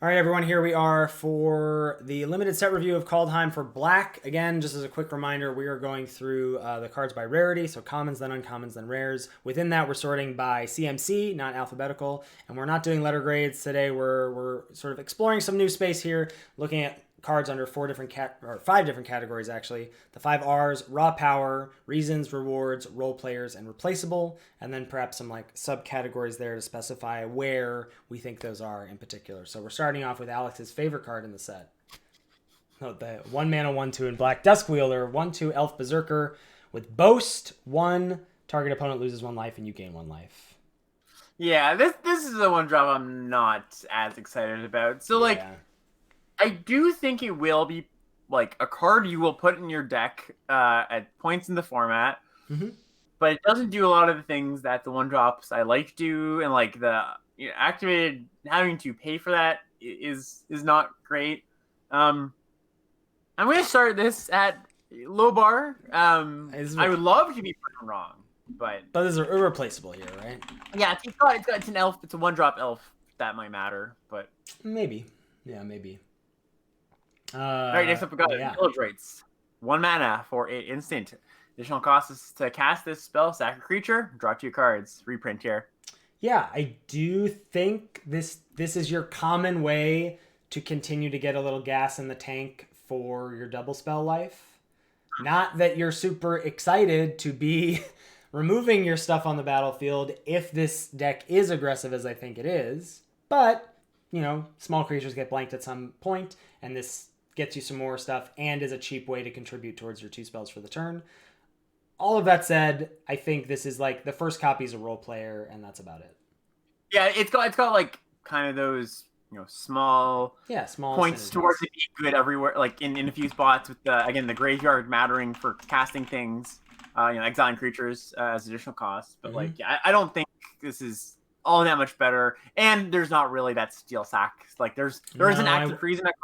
All right, everyone, here we are for the limited set review of Kaldheim for Black. Again, just as a quick reminder, we are going through the cards by rarity, so commons, then uncommons, then rares. Within that, we're sorting by CMC, not alphabetical, and we're not doing letter grades today. We're sort of exploring some new space here, looking at cards under five different categories, actually. The 5 R's: raw power, reasons, rewards, role players, and replaceable. And then perhaps some like subcategories there to specify where we think those are in particular. So we're starting off with Alex's favorite card in the set. The 1 mana 1/2 in black Duskwielder, 1/2 elf berserker with boast 1. Target opponent loses 1 life and you gain 1 life. Yeah, this is the one drop I'm not as excited about. So like, I do think it will be like a card you will put in your deck at points in the format, but it doesn't do a lot of the things that the one drops I like do, and like the activated having to pay for that is not great. I'm gonna start this at low bar. I would love to be proven wrong, but this is irreplaceable here, right? Yeah, it's an elf. It's a 1-drop elf. That might matter, but maybe. Maybe. All right, next up we got Village Rites. 1 mana for 8 instant. Additional cost is to cast this spell, sack a creature, draw 2 cards. Reprint here. Yeah, I do think this is your common way to continue to get a little gas in the tank for your double spell life. Not that you're super excited to be removing your stuff on the battlefield if this deck is aggressive as I think it is, but small creatures get blanked at some point, and this gets you some more stuff and is a cheap way to contribute towards your 2 spells for the turn. All of that said, I think this is like the first copy is a role player, and that's about it. Yeah, it's got like kind of those small points synergies towards it being good everywhere, like in a few spots with the graveyard mattering for casting things, exiling creatures as additional costs. But I don't think this is all that much better, and there's not really that steel sack. Like there is an active freeze in that,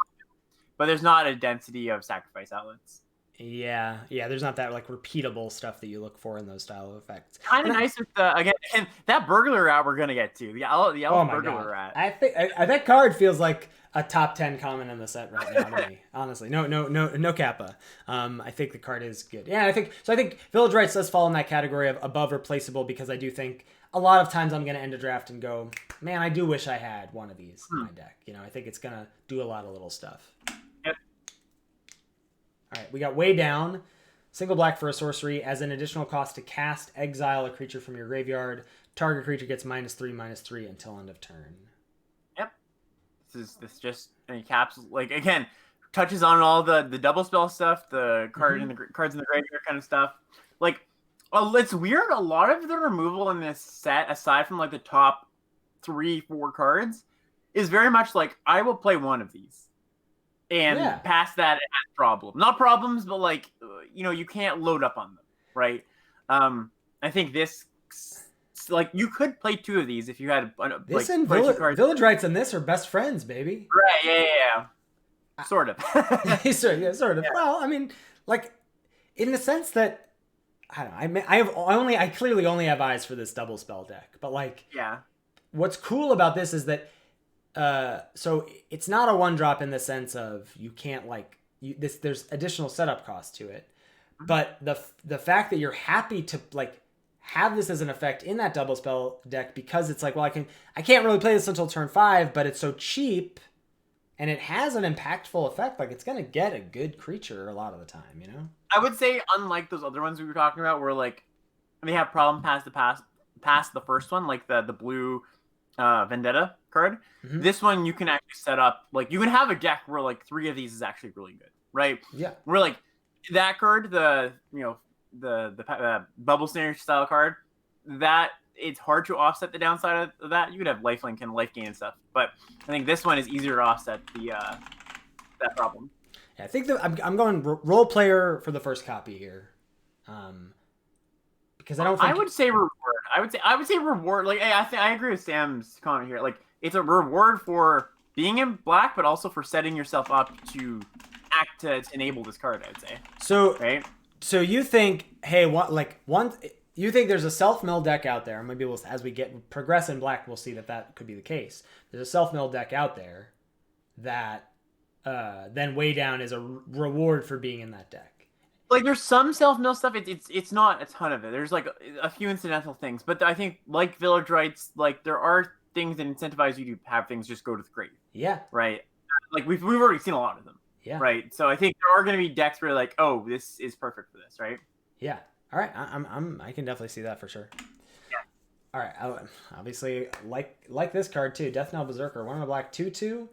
but there's not a density of sacrifice outlets. Yeah, there's not that like repeatable stuff that you look for in those style of effects. Kind of nice with and that burglar rat we're gonna get to the elf burglar rat. I think that card feels like a top 10 common in the set right now to me. Honestly, no kappa. I think the card is good. Yeah, I think Village Rites does fall in that category of above replaceable, because I do think a lot of times I'm going to end a draft and go, man, I do wish I had one of these in my deck. I think it's going to do a lot of little stuff. Yep. All right, we got Way Down. Single black for a sorcery. As an additional cost to cast, exile a creature from your graveyard. Target creature gets -3/-3 until end of turn. Yep. This just caps, like, again, touches on all the double spell stuff, the cards in the graveyard kind of stuff. Like, it's weird. A lot of the removal in this set, aside from like the top 3-4 cards, is very much like I will play one of these, and past that it has problems. Not problems, but like you can't load up on them, right? I think this, like, you could play 2 of these if you had this and Village Rites and this are best friends, baby. Right? Yeah. Sort of. Sort of. Yeah. Well, I mean, like, in the sense that, I don't know. I clearly only have eyes for this double spell deck, but like, what's cool about this is that, so it's not a 1-drop in the sense of you can't there's additional setup cost to it, but the fact that you're happy to like have this as an effect in that double spell deck, because it's like, well, I can't really play this until turn 5, but it's so cheap. And it has an impactful effect. Like, it's going to get a good creature a lot of the time, I would say, unlike those other ones we were talking about, where, like, they have problem past the first one, like the blue Vendetta card. This one, you can actually set up, like, you can have a deck where, like, 3 of these is actually really good, right? Yeah. Where, like, that card, the bubble snare style card, that it's hard to offset the downside of that. You could have lifelink and life gain and stuff, but I think this one is easier to offset that problem. Yeah, I think that I'm going role player for the first copy here, because I don't think... I would say reward. I would say reward. Like, I agree with Sam's comment here. Like, it's a reward for being in black, but also for setting yourself up to act to enable this card, I would say. So, right? So you think, hey, you think there's a self-mill deck out there? Maybe as we progress in black, we'll see that could be the case. There's a self-mill deck out there that then way down is a reward for being in that deck. Like there's some self-mill stuff. It's not a ton of it. There's like a few incidental things, but I think like village rights, like there are things that incentivize you to have things just go to the grave. Yeah. Right. Like we've already seen a lot of them. Yeah. Right. So I think there are going to be decks where you're like, oh, this is perfect for this. Right. Yeah. All right. I can definitely see that for sure. Yeah. All right. Obviously, like this card too, Death Knell Berserker, 1 black 2/2.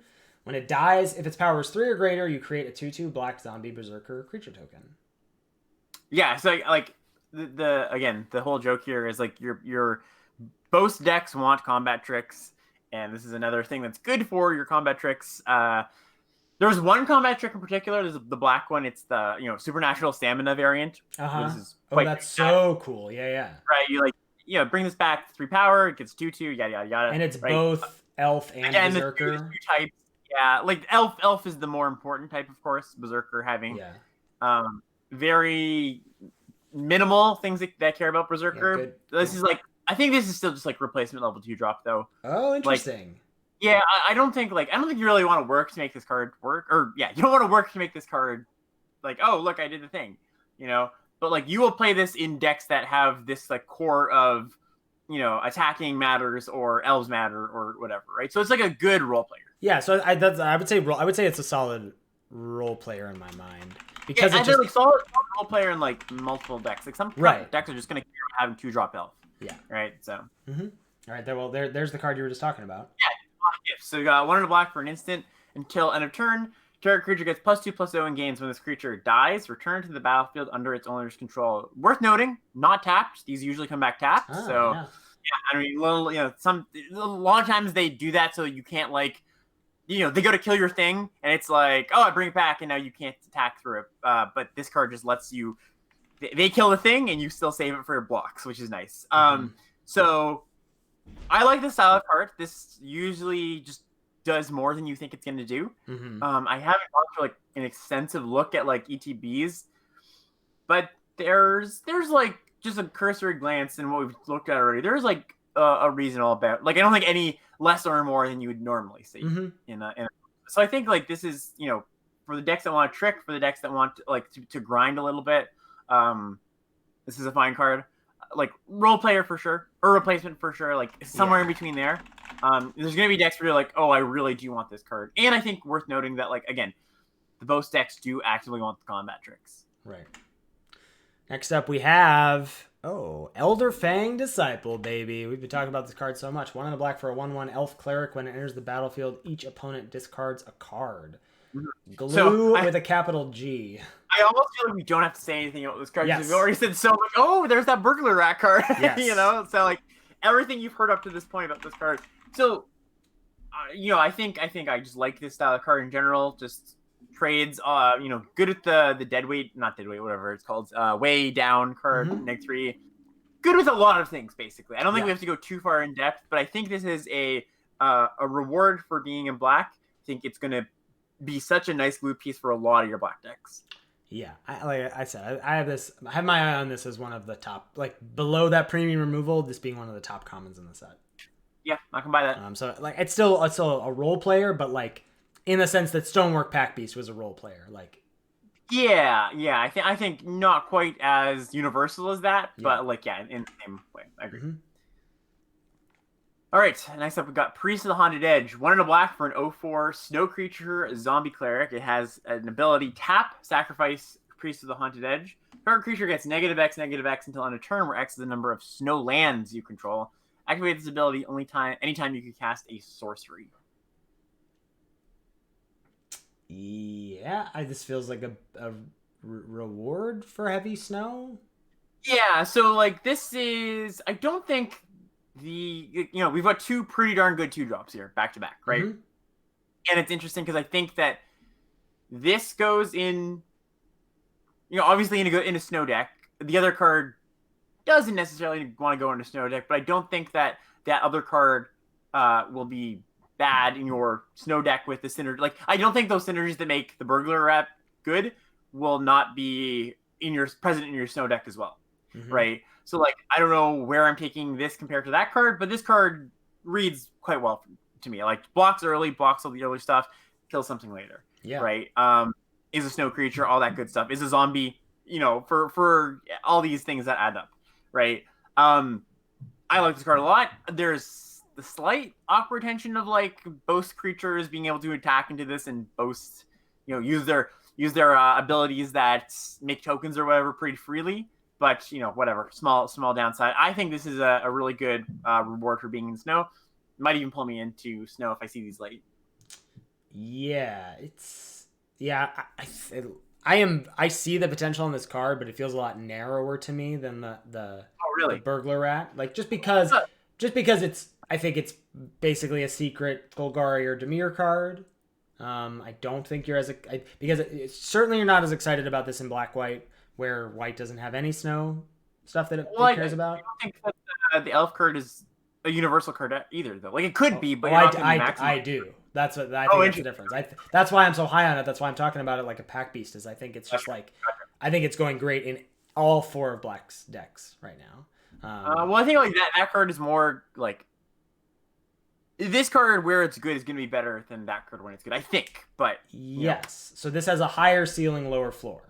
When it dies, if its power is 3 or greater, you create a 2/2 black zombie berserker creature token. Yeah. So like the whole joke here is like your both decks want combat tricks, and this is another thing that's good for your combat tricks. There's one combat trick in particular. There's the black one. It's the supernatural stamina variant. That's so cool. Yeah. Right. You like bring this back 3 power. It gets 2/2. Yada yada yada. And it's right? both elf and berserker. The two types. Yeah, like elf is the more important type, of course. Berserker having very minimal things that care about berserker. This is like I think this is still just like replacement level 2 drop though. Oh, interesting. Like, yeah, I don't think you really want to work to make this card work, or you don't want to work to make this card like, oh look, I did the thing, But like you will play this in decks that have this like core of attacking matters or elves matter or whatever, right? So it's like a good role player. Yeah, so I would say it's a solid role player in my mind because it's like solid role player in like multiple decks. Like some decks are just going to care about having 2-drop elf. Yeah. Right. So. Mm-hmm. All right. There's the card you were just talking about. Yeah. So you got 1 black for an instant until end of turn. Target creature gets +2/+0 in games. When this creature dies, return to the battlefield under its owner's control. Worth noting, not tapped. These usually come back tapped. Yeah, I mean, a lot of times they do that so you can't they go to kill your thing and it's like, oh, I bring it back and now you can't attack through it. But this card just lets you. They kill the thing and you still save it for your blocks, which is nice. So I like this style of card. This usually just does more than you think it's going to do. I haven't gone for like an extensive look at like ETBs, but there's like just a cursory glance in what we've looked at already. There's like a reasonable about I don't think any less or more than you would normally see in a. So I think like this is for the decks that want to trick, for the decks that want to grind a little bit. This is a fine card. Like role player for sure, or replacement for sure, like somewhere in between there. There's gonna be decks where you're like, oh, I really do want this card, and I think worth noting that again, the both decks do actively want the combat tricks. Right. Next up, we have Elder Fang Disciple, baby. We've been talking about this card so much. 1 black for a 1/1 elf cleric. When it enters the battlefield, each opponent discards a card. Glue with a capital G. I almost feel like we don't have to say anything about this card because we've already said so much. Oh, there's that burglar rat card. Yes. So everything you've heard up to this point about this card. So, I think I just like this style of card in general. Just trades, good at the deadweight, not deadweight, whatever it's called, way down card, -3. Good with a lot of things, basically. I don't think we have to go too far in depth, but I think this is a reward for being in black. I think it's going to be such a nice glue piece for a lot of your black decks. Yeah, like I said, I have my eye on this as one of the top, below that premium removal, this being one of the top commons in the set. Yeah, I can buy that. So it's still a role player, but in the sense that Stonework Pack Beast was a role player, Yeah, I think not quite as universal as that, but in the same way. I agree. All right, next up we got Priest of the Haunted Edge. 1 black for an 0/4 snow creature zombie cleric. It has an ability tap, sacrifice Priest of the Haunted Edge. Target creature gets -X until end of turn, where X is the number of snow lands you control. Activate this ability anytime you can cast a sorcery. Yeah, this feels like a reward for heavy snow. Yeah, so this is, I don't think we've got 2 pretty darn good 2-drops here back to back, right? And it's interesting because I think that this goes in, obviously in a snow deck. The other card doesn't necessarily want to go into snow deck, but I don't think that other card will be bad in your snow deck with the synergy. I don't think those synergies that make the burglar rat good will not be present in your snow deck as well, right? So I don't know where I'm taking this compared to that card, but this card reads quite well to me. Blocks early, blocks all the early stuff. kill something later. Yeah. Right. Is a snow creature, all that good stuff. Is a zombie, for all these things that add up. Right. I like this card a lot. There's the slight awkward tension of like both creatures being able to attack into this and both, use their abilities that make tokens or whatever pretty freely. But whatever, small downside. I think this is a really good reward for being in snow. Might even pull me into snow if I see these late. Yeah, I see the potential in this card, but it feels a lot narrower to me than the Oh, really? the burglar rat. Like just because I think it's basically a secret Golgari or Dimir card. I don't think you're because certainly you're not as excited about this in black white, where white doesn't have any snow stuff that it cares about. I don't think that the elf card is a universal card either, though. Like it could be, but I do. That's what I think. That's the difference. That's why I'm so high on it. That's why I'm talking about it like a pack beast. Is I think it's just I think it's going great in all 4 of black's decks right now. Well, I think like that card is more like this card where it's good is going to be better than that card when it's good. I think, but yes. So this has a higher ceiling, lower floor.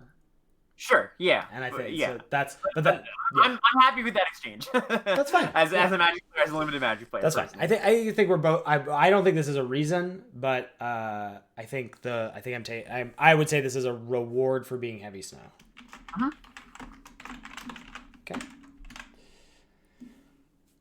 Sure, yeah, and I think yeah. So that's. I'm happy with that exchange. That's fine. as a Magic player, as a limited Magic player. That's fine. I think we're both. I don't think this is a reason, but I would say this is a reward for being heavy snow. Okay.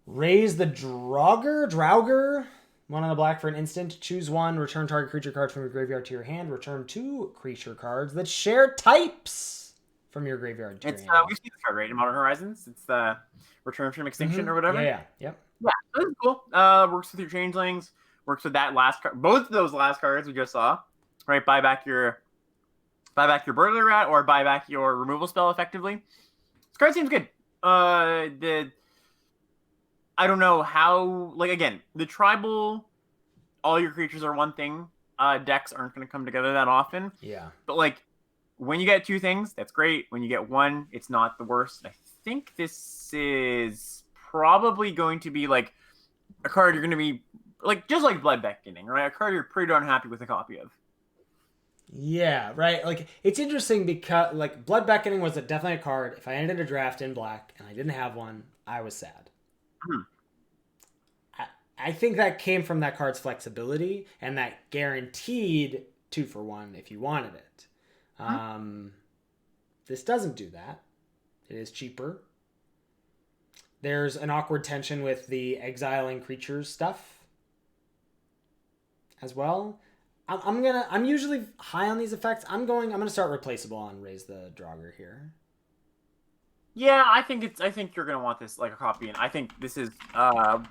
Raise the Draugr. 1 on a black for an instant. Choose 1. Return target creature card from your graveyard to your hand. Return 2 creature cards that share types from your graveyard to your hand. We've seen this card, right? In Modern Horizons. It's the Return from Extinction or whatever. Yeah. Yep. Yeah, this is cool. Works with your changelings. Works with that last card. Both of those last cards we just saw. Right? Buy back your burglar rat or buy back your removal spell effectively. This card seems good. I don't know how, like, again, the tribal, all your creatures are one thing. Decks aren't going to come together that often. Yeah. But, like, when you get 2 things, that's great. When you get 1, it's not the worst. I think this is probably going to be, like, a card you're going to be, like, just like Blood Beckoning, right? A card you're pretty darn happy with a copy of. Yeah, right. Like, it's interesting because, like, Blood Beckoning was definitely a card. If I ended a draft in black and I didn't have one, I was sad. I think that came from that card's flexibility and that guaranteed 2 for 1 if you wanted it. This doesn't do that. It is cheaper. There's an awkward tension with the exiling creatures stuff as well. I'm usually high on these effects. I'm gonna start replaceable on Raise the Draugr here. Yeah, I think you're gonna want this like a copy, and I think this is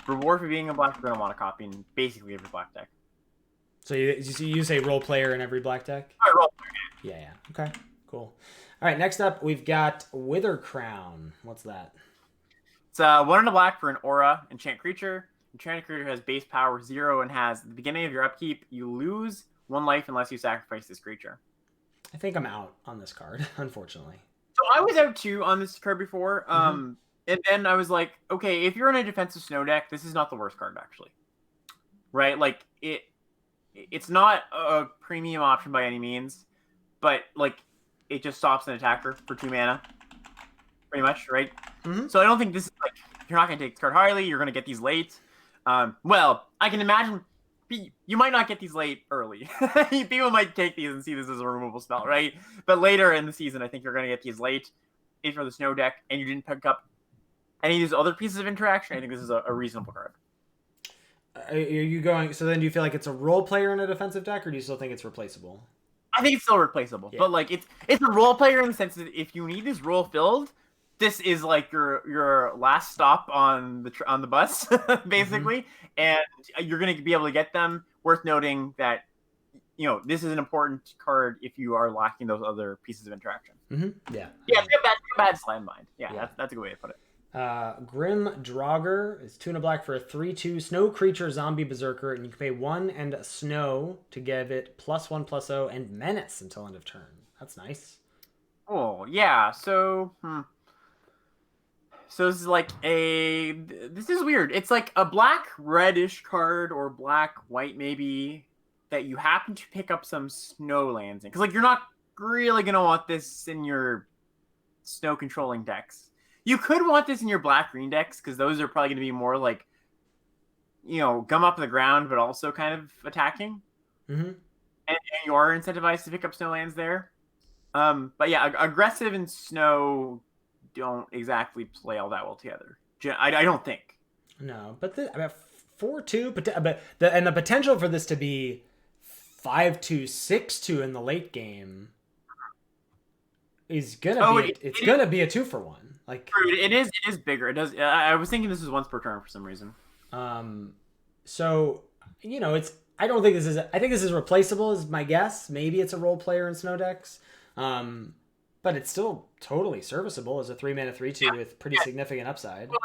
reward for being a black. You're gonna want a copy in basically every black deck. So you say role player in every black deck? Role player. Yeah. Okay. Cool. All right. Next up, we've got Wither Crown. What's that? It's 1 in a black for an aura enchant creature. Enchanted creature has base power 0 and has at the beginning of your upkeep you lose 1 life unless you sacrifice this creature. I think I'm out on this card, unfortunately. So I was out too on this card before, and then I was like, okay, if you're in a defensive snow deck, this is not the worst card actually, right? Like it's not a premium option by any means, but like it just stops an attacker for 2 mana, pretty much, right? So I don't think this is like you're not gonna take this card highly. You're gonna get these late. Well, I can imagine you might not get these late early. People might take these and see this as a removal spell, right? But later in the season, I think you're going to get these late if you're the snow deck and you didn't pick up any of these other pieces of interaction. I think this is a reasonable card. Are you going? So then, do you feel like it's a role player in a defensive deck, or do you still think it's replaceable? I think it's still replaceable, but like it's a role player in the sense that if you need this role filled, this is like your last stop on the bus, basically, and you're going to be able to get them. Worth noting that, this is an important card if you are lacking those other pieces of interaction. Yeah. Yeah, it's a bad slime mind. Yeah. That's a good way to put it. Grimdragger is 2 in a black for a 3/2 snow creature zombie berserker, and you can pay 1 and a snow to give it +1/+0 and menace until end of turn. That's nice. Oh yeah, so this is like this is weird. It's like a black reddish card or black white maybe that you happen to pick up some snow lands in, because like you're not really gonna want this in your snow controlling decks. You could want this in your black-green decks, because those are probably going to be more like, gum up the ground, but also kind of attacking. Mm-hmm. And you are incentivized to pick up snow lands there. But yeah, aggressive and snow don't exactly play all that well together. I don't think. No, but 4-2, but the potential for this to be 5-2, 6-2 in the late game is gonna be a 2-for-1. Like it is bigger. It does. I was thinking this is once per turn for some reason. So I don't think this is. I think this is replaceable. Is my guess. Maybe it's a role player in snow decks. But it's still totally serviceable as a 3-mana 3/2 with pretty significant upside. Like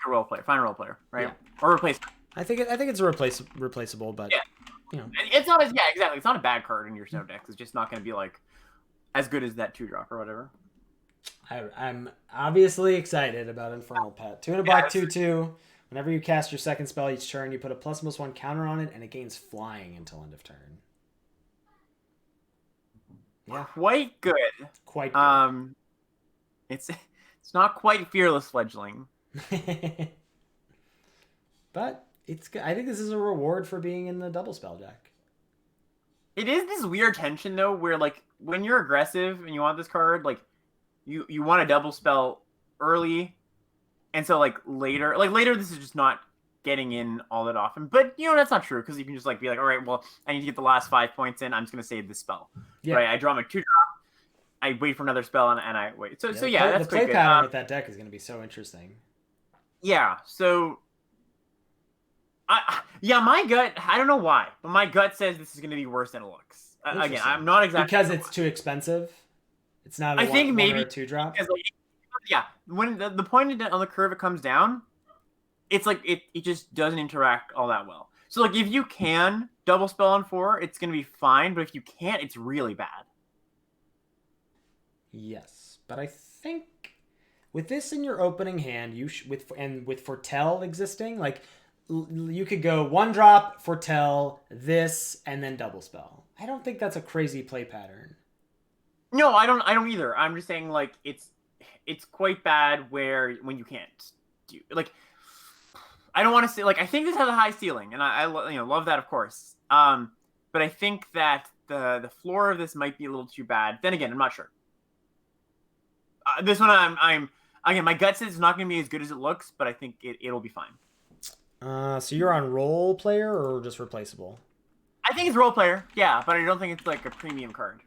a role player, find a role player, right? Yeah. Or replace. I think it's replaceable, but it's not as exactly. It's not a bad card in your snow decks. It's just not going to be like as good as that 2-drop or whatever. I'm obviously excited about Infernal Pet. 2 and a black 2/2. Whenever you cast your second spell each turn, you put a +1/+1 counter on it, and it gains flying until end of turn. Yeah, quite good. Quite good. It's not quite fearless fledgling, but it's good. I think this is a reward for being in the double spell deck. It is this weird tension though, where like when you're aggressive and you want this card, like you want a double spell early, and so like later this is just not getting in all that often. But that's not true, because you can just like be like, all right, well, I need to get the last 5 points in. I'm just gonna save this spell. Yeah. Right. I draw my 2-drop. I wait for another spell and I wait. So that's the play pattern with that deck is gonna be so interesting. Yeah. So. My gut. I don't know why, but my gut says this is gonna be worse than it looks. Again, I'm not exactly because it's too expensive. It's not. I think maybe 2-drop. When the point on the curve it comes down, it's like it just doesn't interact all that well. So like if you can double spell on 4, it's gonna be fine. But if you can't, it's really bad. Yes, but I think with this in your opening hand, with Foretell existing, like you could go 1-drop, Foretell, this, and then double spell. I don't think that's a crazy play pattern. No, I don't either. I'm just saying like it's quite bad when you can't do like. I don't want to say like I think this has a high ceiling, and I love that, of course. But I think that the floor of this might be a little too bad. Then again, I'm not sure. This one I'm again, my gut says it's not going to be as good as it looks, but I think it'll be fine. So you're on role player or just replaceable? I think it's role player, yeah, but I don't think it's like a premium card.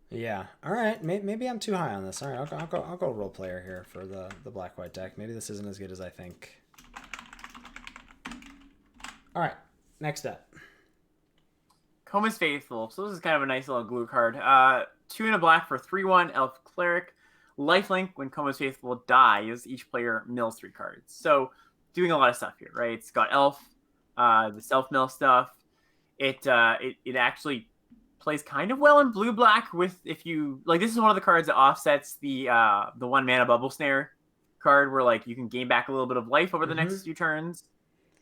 Yeah. All right. Maybe I'm too high on this. All right. I'll go role player here for the black-white deck. Maybe this isn't as good as I think. All right. Next up. Coma's Faithful. So this is kind of a nice little glue card. 2 and a black for 3/1 elf cleric. Lifelink. When Coma's Faithful dies, each player mills 3 cards. So doing a lot of stuff here, right? It's got elf, the self-mill stuff. It actually plays kind of well in blue-black with if you like. This is one of the cards that offsets the 1-mana bubble snare card, where like you can gain back a little bit of life over the next few turns.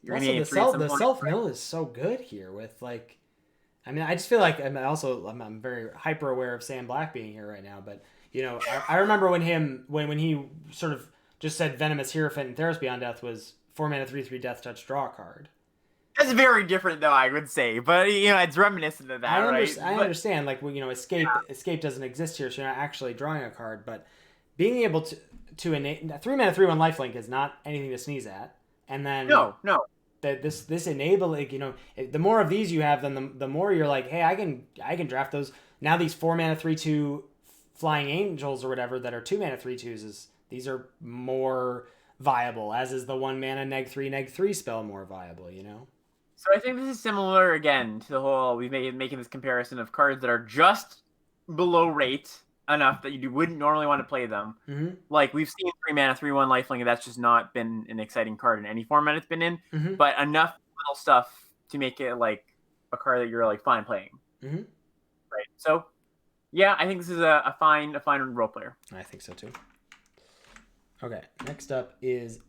Also, the self-mill is so good here with like. I mean, I just feel like I'm very hyper aware of Sam Black being here right now, but I remember when he sort of just said Venomous Hierophant and Theros Beyond Death was 4-mana 3/3 death touch draw card. That's very different, though, I would say, but it's reminiscent of that, right? I understand, like escape doesn't exist here, so you're not actually drawing a card, but being able to innate 3-mana 3/1 lifelink is not anything to sneeze at, and then no. That this enabling, the more of these you have, then the more you're like, hey, I can draft those. Now these 4-mana 3/2 flying angels or whatever that are 2-mana 3/2s these are more viable, as is the 1-mana neg 3 spell more viable, So I think this is similar again to the whole making this comparison of cards that are just below rate enough that you wouldn't normally want to play them. Mm-hmm. Like we've seen 3-mana 3/1 lifelink, and that's just not been an exciting card in any format it's been in. Mm-hmm. But enough little stuff to make it like a card that you're like fine playing. Mm-hmm. Right. So yeah, I think this is a fine role player. I think so too. Okay, next up is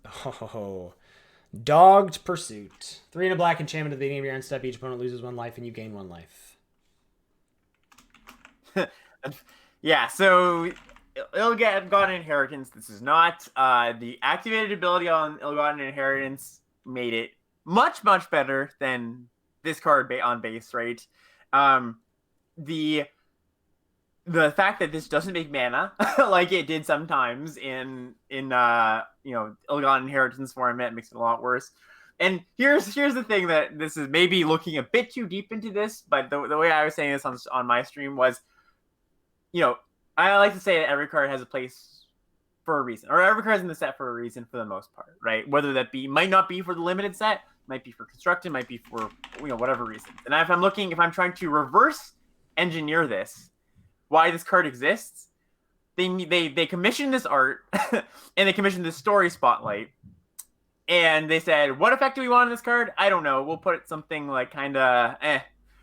Dogged Pursuit. 3 and a black enchantment at the beginning of your end step. Each opponent loses 1 life and you gain 1 life. Yeah, so Ill-Gotten Inheritance. This is not the activated ability on Ill-Gotten Inheritance made it much better than this card on base, right? The fact that this doesn't make mana like it did sometimes in Ill-Gotten Inheritance format makes it a lot worse. And here's the thing, that this is maybe looking a bit too deep into this, but the way I was saying this on my stream was, I like to say that every card has a place for a reason, or every card's in the set for a reason for the most part, right? Whether that might not be for the limited set, might be for constructed, might be for whatever reason. And if I'm trying to reverse engineer this, why this card exists, they commissioned this art and they commissioned this story spotlight, and they said, what effect do we want on this card? I don't know. We'll put something like kind of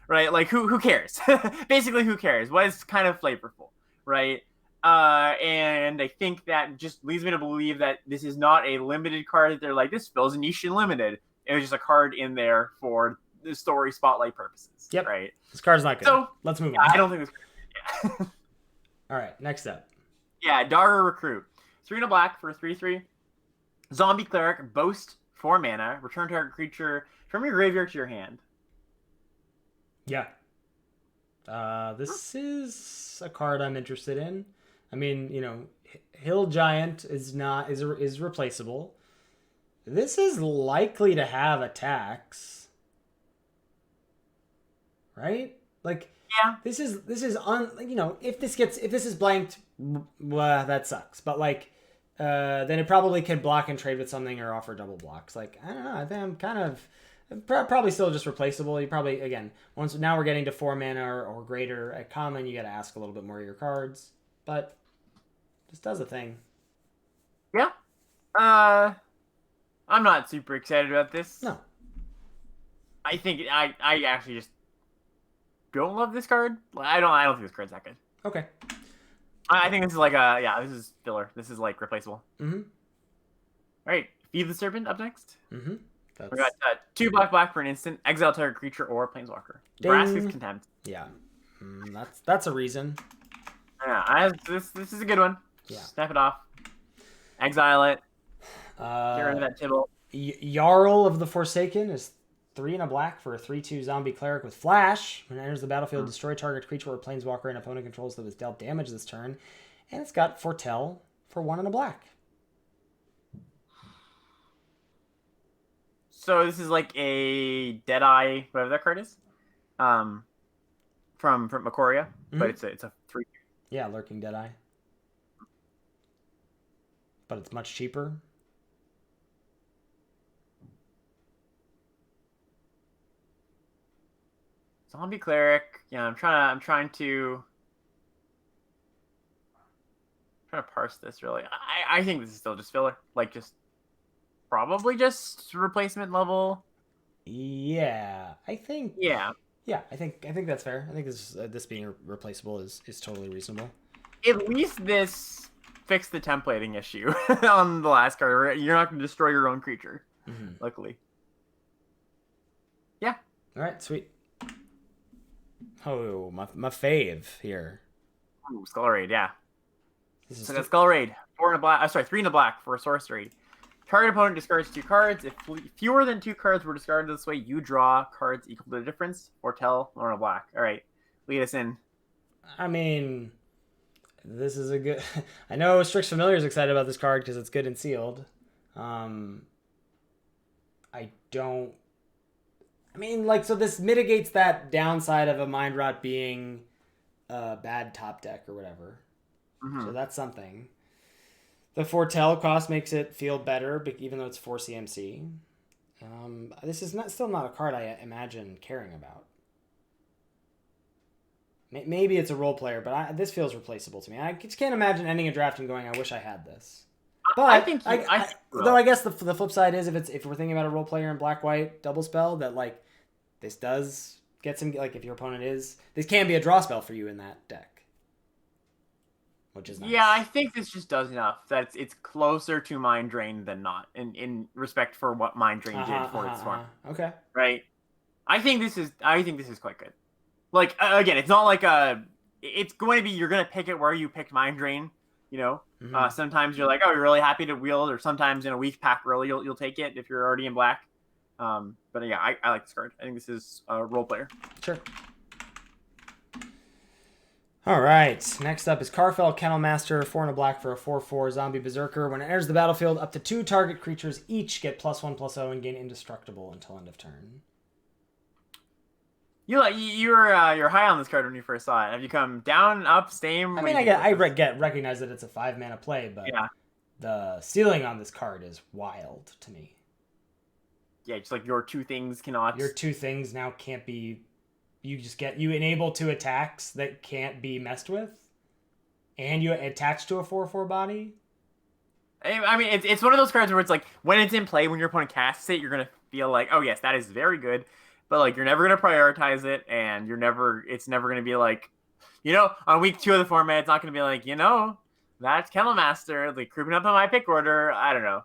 right? Like who cares? Basically, who cares? What is kind of flavorful, right? And I think that just leads me to believe that this is not a limited card that they're like, this fills a niche in limited. It was just a card in there for the story spotlight purposes. Yep. Right. This card's not good. So let's move on. I don't think this card. Yeah. All right. Next up. Yeah, Devourer Recruit. 3 and a black for a 3/3. Zombie Cleric, boast 4 mana. Return target creature from your graveyard to your hand. Yeah. This is a card I'm interested in. I mean, Hill Giant is replaceable. This is likely to have attacks, right? Like, yeah, this is if this is blanked, well, that sucks. But like, then it probably could block and trade with something or offer double blocks. Like, I don't know. I think I'm kind of probably still just replaceable. You probably, again, now we're getting to 4 mana or greater at common, you got to ask a little bit more of your cards, but this does a thing. Yeah. I'm not super excited about this. No. I think I actually just don't love this card. I don't think this card's that good. Okay. I think this is like this is filler. This is like replaceable. Mm-hmm. All right, Feed the Serpent up next. Mm-hmm. We got 2 black for an instant. Exile target creature or planeswalker. Ding. Brass's Contempt. Yeah. That's a reason. Yeah, this is a good one. Yeah. Snap it off. Exile it. Get rid of that Tibble. Yarl of the Forsaken is 3 and a black for a 3/2 zombie cleric with flash. When it enters the battlefield, destroy target creature or planeswalker an opponent controls that was dealt damage this turn. And it's got Foretell for 1 and a black. So this is like a Deadeye, whatever that card is, from Ikoria, but it's a 3. Yeah, Lurking Deadeye. But it's much cheaper. Zombie Cleric. Yeah, I'm trying to parse this really. I think this is still just filler. Like probably just replacement level. Yeah, I think. Yeah. Yeah, I think that's fair. I think this being replaceable is totally reasonable. At least this fixed the templating issue on the last card. You're not going to destroy your own creature. Mm-hmm. Luckily. Yeah. All right, sweet. Oh, my fave here. Ooh, Skull Raid, yeah. So that's Skull Raid. 3 and a black for a sorcery. Target opponent discards 2 cards. If fewer than 2 cards were discarded this way, you draw cards equal to the difference. Foretell, 1 and a black. All right, lead us in. I mean, this is a good. I know Strix Familiar is excited about this card because it's good and sealed. So this mitigates that downside of a Mind Rot being a bad top deck or whatever. Mm-hmm. So that's something. The Foretell cost makes it feel better, even though it's 4 CMC. This is still not a card I imagine caring about. Maybe it's a role player, but this feels replaceable to me. I just can't imagine ending a draft and going, I wish I had this. But I think though I guess the flip side is if we're thinking about a role player in black-white double spell, that like this does get some, like if your opponent is, this can be a draw spell for you in that deck. which is nice. Yeah, I think this just does enough. That it's closer to Mind Drain than not, in respect for what Mind Drain did for its form. Okay. Right. I think this is quite good. Like again, it's not like it's going to be you're going to pick it where you picked Mind Drain. You know, sometimes you're like, oh, you're really happy to wield, or sometimes in a weak pack roll, you'll take it if you're already in black. But yeah, I like this card. I think this is a role player. Sure. All right. Next up is Karfell Kennelmaster, 4 and a black for a 4/4 zombie berserker. When it enters the battlefield, up to 2 target creatures each get +1/+0 and gain indestructible until end of turn. You're high on this card when you first saw it. Have you come down, up, same? I mean, recognize that it's a 5-mana play, but the ceiling on this card is wild to me. Yeah, just like your 2 things cannot. Your 2 things now can't be. You enable 2 attacks that can't be messed with, and you attach to a 4/4 body. I mean, it's one of those cards where it's like when it's in play, when your opponent casts it, you're gonna feel like, oh yes, that is very good. But like you're never gonna prioritize it, and it's never gonna be like, on week 2 of the format, it's not gonna be like, that's Kennelmaster, like creeping up on my pick order. I don't know.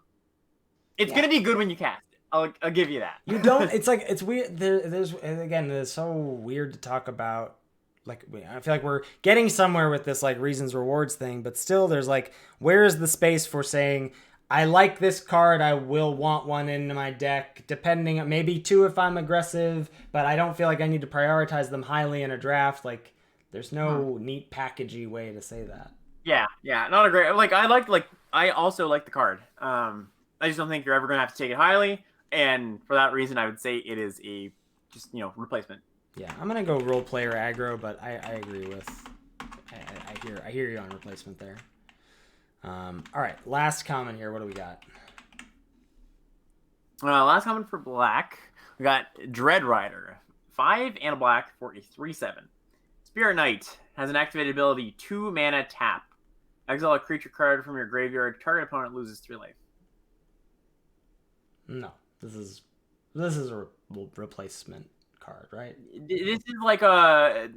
It's gonna be good when you cast it. I'll give you that. You don't. It's like it's weird. It's so weird to talk about. Like I feel like we're getting somewhere with this like reasons rewards thing, but still, there's like, where is the space for saying, I like this card, I will want one in my deck, depending, maybe 2 if I'm aggressive, but I don't feel like I need to prioritize them highly in a draft. Like, there's no neat packagey way to say that. Yeah, not a great, I also like the card. I just don't think you're ever going to have to take it highly, and for that reason, I would say it is a replacement. Yeah, I'm going to go role player aggro, but I agree with, I hear you on replacement there. All right, last comment here. What do we got? Last comment for black. We got Dread Rider, 5 and a black for a 3/7. Spirit Knight has an activated ability, 2 mana tap. Exile a creature card from your graveyard. Target opponent loses 3 life. No, this is a replacement card, right? This is like a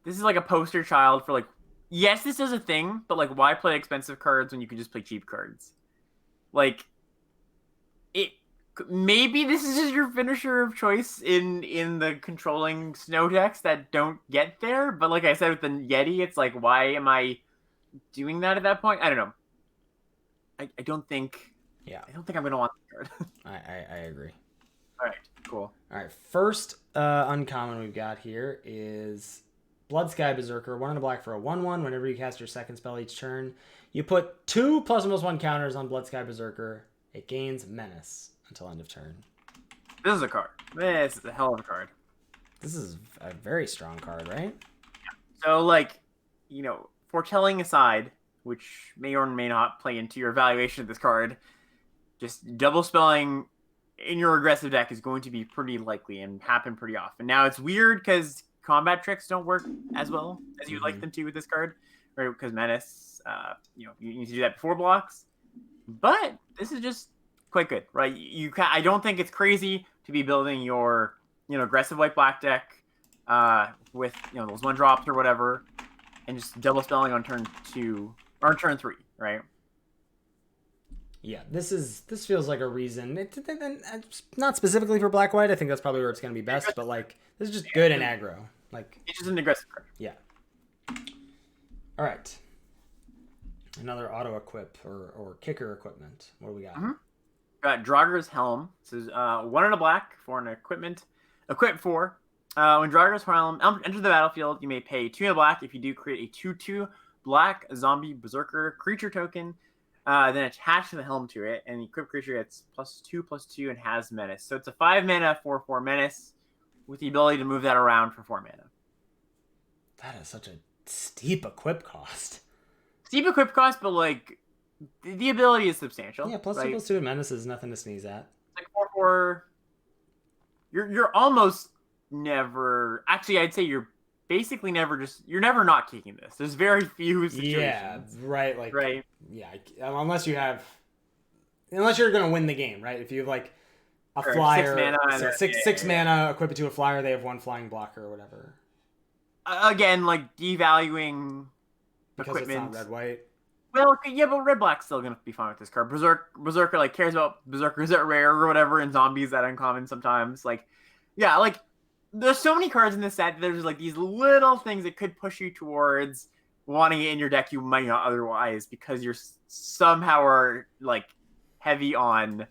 this is like a poster child for like. Yes, this is a thing, but like, why play expensive cards when you can just play cheap cards? Like, maybe this is just your finisher of choice in the controlling snow decks that don't get there. But like I said with the Yeti, it's like, why am I doing that at that point? I don't know. I don't think. Yeah, I don't think I'm gonna want the card. I agree. All right, cool. All right, first uncommon we've got here is Bloodsky Berserker, 1 and a black for a 1/1. Whenever you cast your second spell each turn, you put 2 +1/+1 counters on Bloodsky Berserker. It gains menace until end of turn. This is a card. This is a hell of a card. This is a very strong card, right? Yeah. So, like, foretelling aside, which may or may not play into your evaluation of this card, just double spelling in your aggressive deck is going to be pretty likely and happen pretty often. Now, it's weird because combat tricks don't work as well as you'd like them to with this card, right? Because menace, you need to do that before blocks. But this is just quite good, right? I don't think it's crazy to be building your, aggressive white black deck with those 1-drops or whatever, and just double spelling on turn 2 or on turn 3, right? Yeah, this feels like a reason. Not specifically for black white. I think that's probably where it's going to be best. But like, this is just good in aggro. Like, it's just an aggressive card. Yeah. All right. Another auto equip or kicker equipment. What do we got? Got Drauggr's Helm. This is 1 and a black for an equipment. Equip 4. When Drauggr's Helm enters the battlefield, you may pay 2 and a black. If you do, create a 2/2 black zombie berserker creature token. Then attach the helm to it, and the equipped creature gets +2/+2 and has menace. So it's a 5 mana 4/4 menace with the ability to move that around for 4 mana. That is such a steep equip cost. Steep equip cost, but like the ability is substantial. Yeah, +2/+2 and menace is nothing to sneeze at. It's like 4/4. You're almost never. Actually, I'd say you're basically you're never not kicking this. There's very few situations. Yeah, right. Like, right. Yeah, unless you're going to win the game, right? If you have like a flyer, 6 mana, equip it to a flyer, they have 1 flying blocker or whatever. Again, like devaluing because it's not red-white. Well, yeah, but red-black's still gonna be fine with this card. Berserker like cares about berserkers that rare or whatever, and zombies that uncommon sometimes. Like, yeah, like there's so many cards in this set. There's like these little things that could push you towards wanting it in your deck you might not otherwise because you're somehow are like heavy on,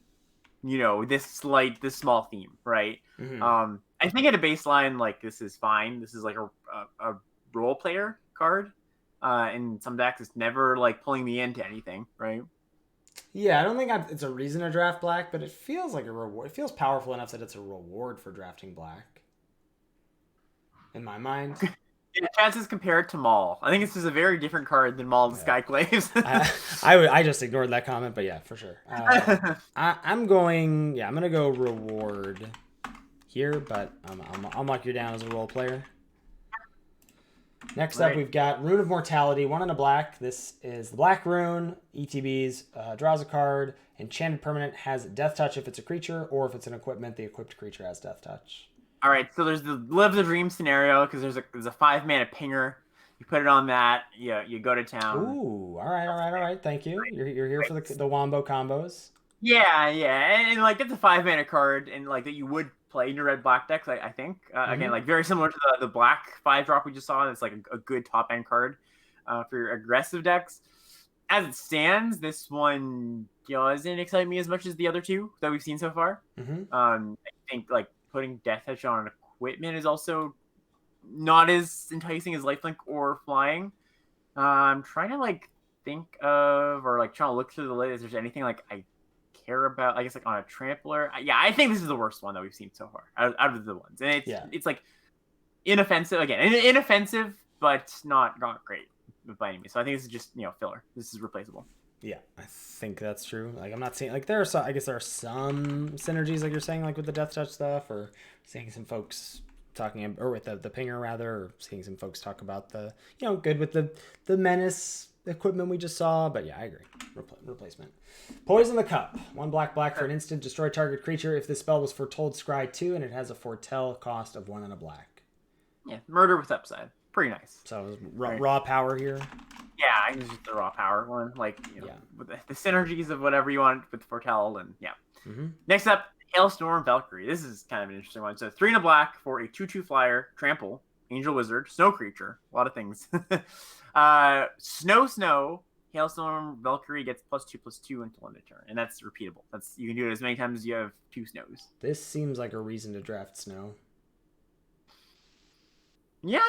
this small theme, right? Mm-hmm. I think at a baseline, like this is fine. This is like a role player card. In some decks, it's never like pulling me into anything, right? Yeah, I don't think it's a reason to draft black, but it feels like a reward. It feels powerful enough that it's a reward for drafting black. In my mind. Yeah, chances compared to Maul. I think this is a very different card than Maul and Skyclaves. I just ignored that comment, but yeah, for sure. I'm going to go reward here, but I'll mark you down as a role player. Next up, we've got Rune of Mortality, 1 and a black. This is the black rune. ETBs, draws a card. Enchanted permanent has Death Touch if it's a creature, or if it's an equipment, the equipped creature has Death Touch. All right, so there's the Live the Dream scenario because there's a 5-mana pinger. You put it on that, you go to town. Ooh, all right. Thank you. You're here for the wombo combos. Yeah, and like that's a 5-mana card, and like that you would play in your red-black decks. I think again, like very similar to the black 5-drop we just saw. It's like a good top end card for your aggressive decks. As it stands, this one doesn't excite me as much as the other two that we've seen so far. Mm-hmm. I think like putting Death Touch on an equipment is also not as enticing as Lifelink or Flying. I'm trying to like think of or like trying to look through the list. If there's anything like I care about, I guess like on a trampler. Yeah, I think this is the worst one that we've seen so far out of the ones, and it's like inoffensive again, inoffensive but not great by any means. So I think this is just filler. This is replaceable. Yeah, I think that's true. Like I'm not seeing like there are some, I guess there are some synergies like you're saying like with the Death Touch stuff, or seeing some folks talking or with the pinger rather, or seeing some folks talk about the good with the menace equipment we just saw. But yeah, I agree. Replacement. Poison the Cup. 1 black for an instant. Destroy target creature if this spell was foretold scry 2 and it has a foretell cost of 1 and a black. Yeah, murder with upside. Pretty nice. So raw power here. Yeah, I can just the raw power one. Like, with the synergies of whatever you want with foretell and yeah. Mm-hmm. Next Next up, Hailstorm Valkyrie. This is kind of an interesting one. So 3 and a black for a 2/2 flyer, trample, angel wizard, snow creature. A lot of things. Snow. Hailstorm Valkyrie gets +2/+2 until end of turn, and that's repeatable. You can do it as many times as you have 2 snows. This seems like a reason to draft snow. Yeah,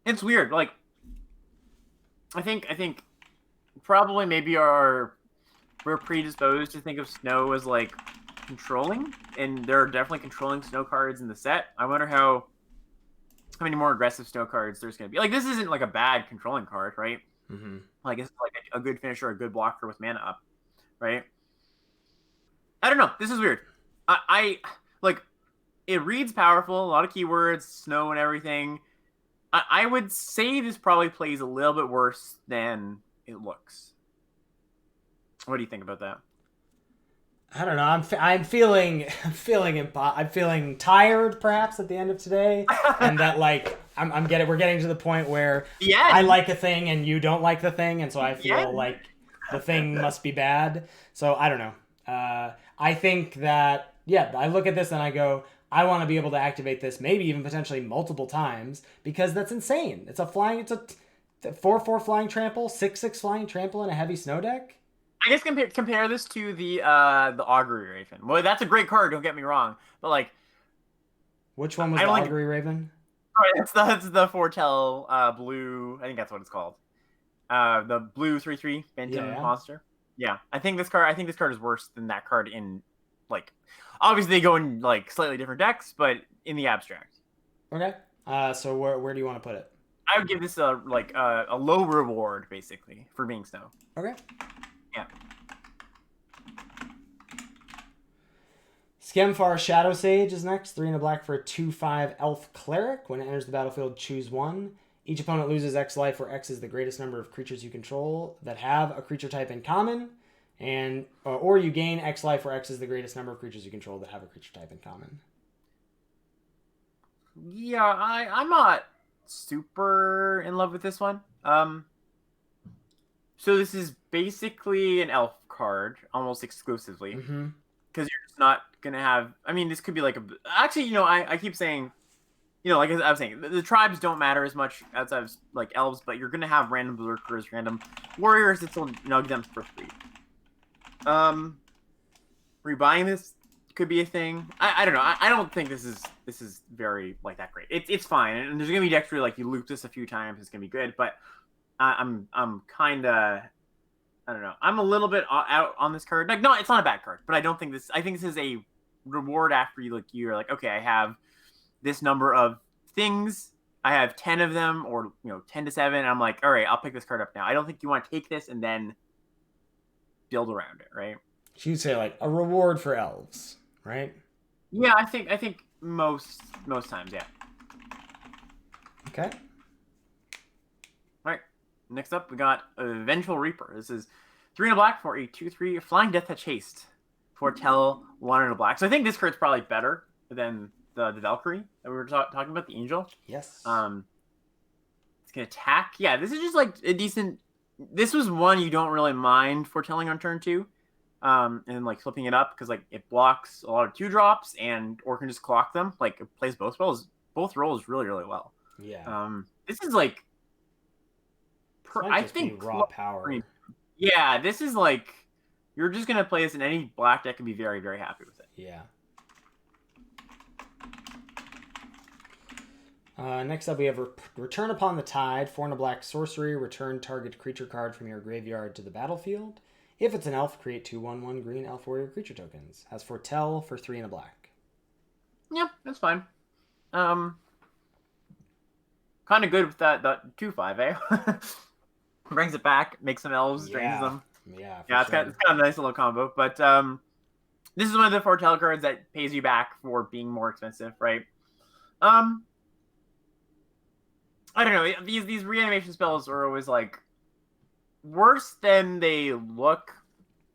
it's weird. Like, I think probably maybe we're predisposed to think of snow as like controlling, and there are definitely controlling snow cards in the set. I wonder how many more aggressive snow cards there's going to be. Like, this isn't like a bad controlling card, right? Mm-hmm. Like it's like a good finisher, a good blocker with mana up, right? I don't know. This is weird. I like it reads powerful, a lot of keywords, snow and everything. I would say this probably plays a little bit worse than it looks. What do you think about that? I don't know. I'm feeling tired perhaps at the end of today, and that like we're getting to the point where I like a thing and you don't like the thing, and so I feel like the thing must be bad. So I don't know. I think that I look at this and I go, I want to be able to activate this maybe even potentially multiple times because that's insane. It's a 4/4 flying trample, 6/6 flying trample in a heavy snow deck. I guess compare this to the Augury Raven. Well, that's a great card. Don't get me wrong, but like, which one was the Augury Raven? That's the foretell blue. I think that's what it's called. The blue 3/3 Phantom monster. Yeah, I think this card is worse than that card in like. Obviously, they go in like slightly different decks, but in the abstract. Okay. So where do you want to put it? I would give this a low reward basically for being snow. Okay. Yeah. Skimfar Shadow Sage is next. 3 and a black for a 2/5 elf cleric. When it enters the battlefield, choose 1. Each opponent loses X life, where X is the greatest number of creatures you control that have a creature type in common. And or you gain X life, where X is the greatest number of creatures you control that have a creature type in common. Yeah, I'm not super in love with this one. So this is basically an elf card, almost exclusively, because Mm-hmm. you're just not gonna have. I mean, this could be like a. Actually, I keep saying, like I was saying, the tribes don't matter as much outside of like elves, but you're gonna have random berserkers, random warriors that still nug them for free. Rebuying this could be a thing. I don't know. I don't think this is very like that great. It's fine, and there's gonna be extra like you loop this a few times, it's gonna be good, but. I'm kind of, I don't know. I'm a little bit out on this card. Like, no, it's not a bad card, but I don't think this. I think this is a reward after you're like, okay, I have this number of things. I have 10 of them, or 10 to 7. And I'm like, all right, I'll pick this card up now. I don't think you want to take this and then build around it, right? So you'd say like a reward for elves, right? Yeah, I think most times, yeah. Okay. All right. Next up, we got Vengeful Reaper. This is 3 and a black for a 2/3 Flying Death Touch Haste. Foretell 1 and a black. So I think this card's probably better than the Valkyrie that we were talking about, the Angel. Yes. It's gonna attack. Yeah, this is just like a decent. This was one you don't really mind foretelling on turn 2, and like flipping it up because like it blocks a lot of 2-drops or can just clock them. Like it plays both roles really well. Yeah. This is like. I think raw power. Yeah, this is like you're just gonna play this in any black deck and be very, very happy with it. Yeah. Next up, we have Return Upon the Tide, 4 and a black sorcery. Return target creature card from your graveyard to the battlefield. If it's an elf, create 2/1/1 green elf warrior creature tokens. Has Foretell for 3 and a black. Yeah, that's fine. Kind of good with that 2/5, eh? Brings it back, makes some elves, drains them. Yeah, it's kind of a nice little combo. But this is one of the foretell cards that pays you back for being more expensive, right? I don't know. These reanimation spells are always like worse than they look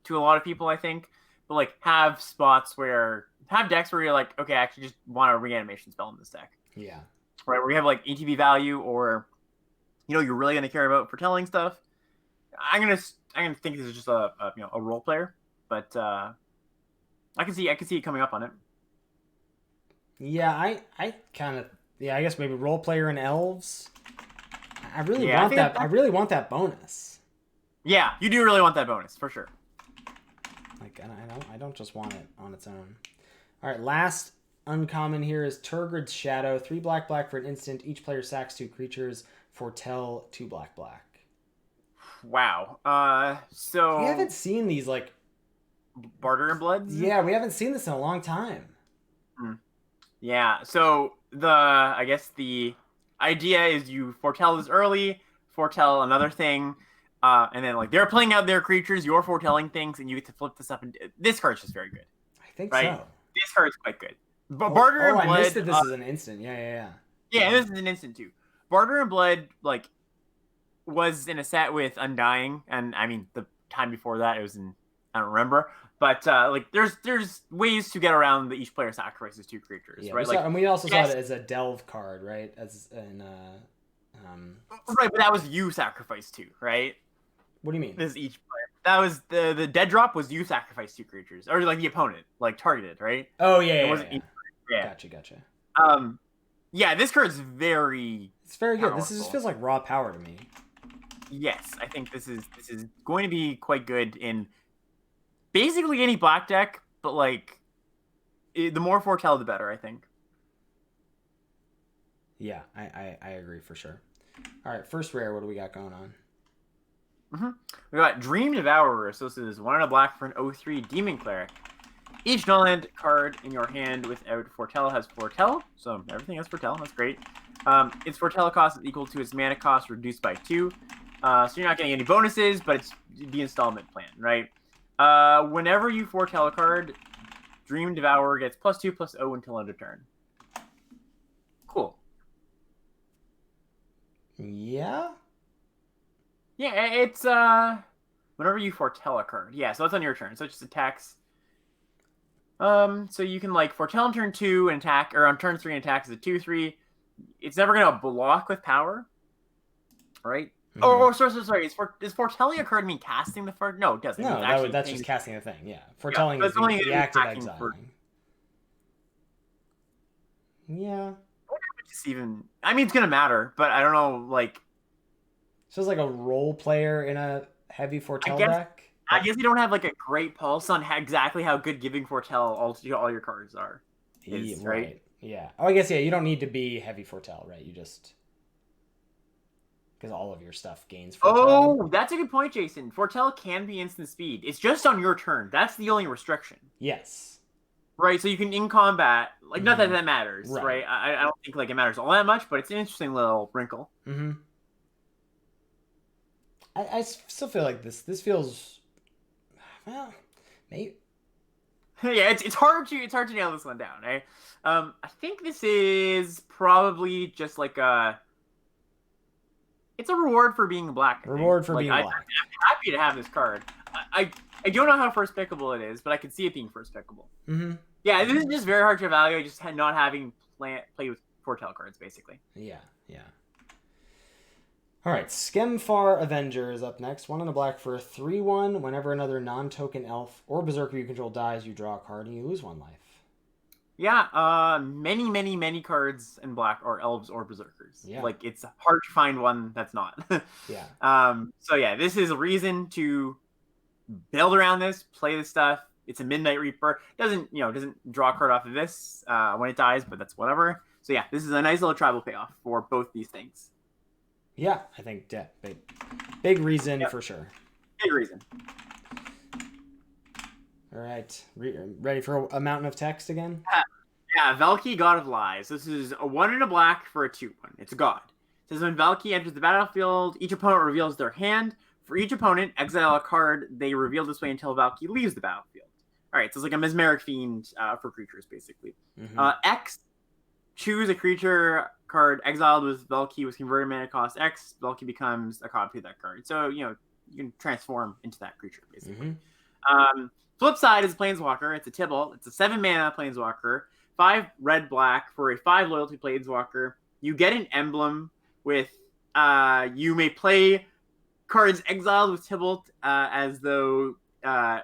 to a lot of people, I think. But like have decks where you're like, okay, I actually just want a reanimation spell in this deck. Yeah. Right, where you have like ETB value, or you're really gonna care about foretelling stuff. I'm gonna think this is just a role player, but I can see it coming up on it. Yeah, I guess maybe role player and elves. I really want that bonus. Yeah, you do really want that bonus for sure. Like I don't just want it on its own. All right, last uncommon here is Turgrid's Shadow, 3 black for an instant. Each player sacks 2 creatures. Foretell 2 black. Wow. So we haven't seen these like Barter and Bloods. Yeah, we haven't seen this in a long time. Yeah. So I guess the idea is you foretell this early, foretell another thing, and then like they're playing out their creatures, you're foretelling things, and you get to flip this up. And this card's just very good. I think right? so. This card's quite good. But Barter and Blood. I missed that this is an instant. Yeah. Yeah, this is an instant too. Barter and Blood like was in a set with Undying, and I mean the time before that it was in I don't remember, but like there's ways to get around that each player sacrifices 2 creatures, right? And we also saw it as a delve card, right? As in right, but that was you sacrifice 2, right? What do you mean? This is each player. That was the dead drop was you sacrifice 2 creatures, or like the opponent like targeted, right? Oh yeah, yeah. Gotcha. Yeah, this card's very. It's very good. powerful. This just feels like raw power to me. Yes, I think this is going to be quite good in basically any black deck, but like the more foretell, the better, I think. Yeah, I agree for sure. All right, first rare. What do we got going on? We got Dream Devourer. So this is 1 and a black for an 0/3 Demon Cleric. Each non-land card in your hand without foretell has foretell, so everything has foretell. That's great. Its foretell cost is equal to its mana cost reduced by 2. So you're not getting any bonuses, but it's the installment plan, right? Whenever you foretell a card, Dream Devourer gets +2/+0 until end of turn. Cool. Yeah? Yeah, it's whenever you foretell a card. Yeah, so that's on your turn. So it just attacks. So you can like foretell on turn 2 and attack, or on turn 3 and attack as a 2/3. It's never gonna block with power, right? Sorry. Is foretelling a card mean casting the card? No, it doesn't. No, that's just casting the thing. Yeah, foretelling is the act of exiling. Yeah. Just even. I mean, it's gonna matter, but I don't know. Like, so it's like a role player in a heavy foretell deck. I guess you don't have like a great pulse on exactly how good giving foretell all your cards are. Right? Yeah. Oh, I guess you don't need to be heavy foretell, right? You just because all of your stuff gains foretell. Oh, that's a good point, Jason. Foretell can be instant speed. It's just on your turn. That's the only restriction. Yes. Right, so you can in combat, like not that matters, right? I don't think like it matters all that much, but it's an interesting little wrinkle. Mm-hmm. I still feel like this feels well, maybe. Yeah, it's hard to nail this one down, eh? I think this is probably just like it's a reward for being black. Reward for being black. I'm happy to have this card. I don't know how first pickable it is, but I can see it being first pickable. Mm-hmm. Yeah, this is just very hard to evaluate, just not having played with foretell cards, basically. Yeah. All right, Skimfar Avenger is up next. 1 and a black for a 3/1. Whenever another non-token elf or berserker you control dies, you draw a card and you lose 1 life. Yeah, many cards in black are elves or berserkers. Yeah. Like, it's hard to find one that's not. Yeah. So yeah, this is a reason to build around this, play this stuff. It's a Midnight Reaper. Doesn't draw a card off of this when it dies, but that's whatever. So yeah, this is a nice little tribal payoff for both these things. Yeah, I think big reason for sure. Big reason. All right, ready for a mountain of text again? Yeah, Valky, God of Lies. This is a 1 and a black for a 2/1. It's a god. It says when Valky enters the battlefield, each opponent reveals their hand. For each opponent, exile a card they reveal this way until Valky leaves the battlefield. All right, so it's like a mesmeric fiend for creatures, basically. Mm-hmm. X, choose a creature card exiled with Valky with converted mana cost X. Valky becomes a copy of that card. So, you can transform into that creature, basically. Mm-hmm. Flip side is Planeswalker. It's a Tibble. It's a 7 mana Planeswalker. 5 red-black for a 5 loyalty Planeswalker. You get an emblem with, you may play cards exiled with Tibalt as though,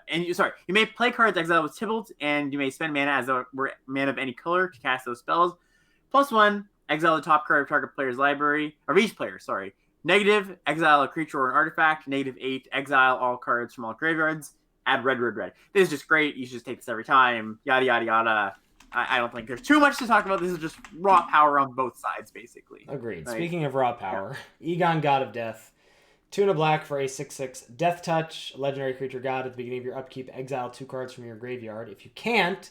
you may play cards exiled with Tibalt, and you may spend mana as though it were mana of any color to cast those spells. +1, exile the top card of target player's library, or each player, sorry. -, exile a creature or an artifact. -8, exile all cards from all graveyards. Add red. This is just great. You should just take this every time. Yada, yada, yada. I don't think there's too much to talk about. This is just raw power on both sides, basically. Agreed. Right? Speaking of raw power, Egon, God of Death. 2 and a black for a 6/6 Death Touch. Legendary creature god. At the beginning of your upkeep, exile 2 cards from your graveyard. If you can't,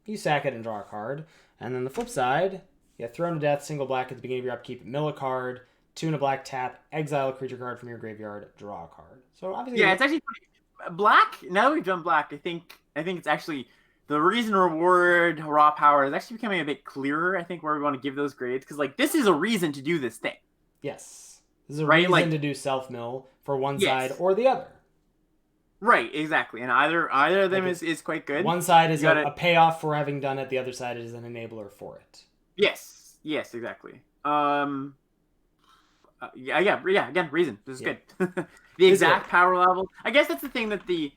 you sack it and draw a card. And then the flip side, Throne to Death, single black at the beginning of your upkeep, mill a card. 2 and a black, tap, exile a creature card from your graveyard, draw a card. So obviously, it's actually black. Now that we've done black, I think it's actually the reason reward raw power is actually becoming a bit clearer. I think where we want to give those grades, because like this is a reason to do this thing. Yes, this is a reason to do self mill for one side or the other. Right, exactly, and either of them is quite good. One side is a payoff for having done it. The other side is an enabler for it. Yes, exactly. Again, reason. This is good. The exact power level. I guess that's the thing that the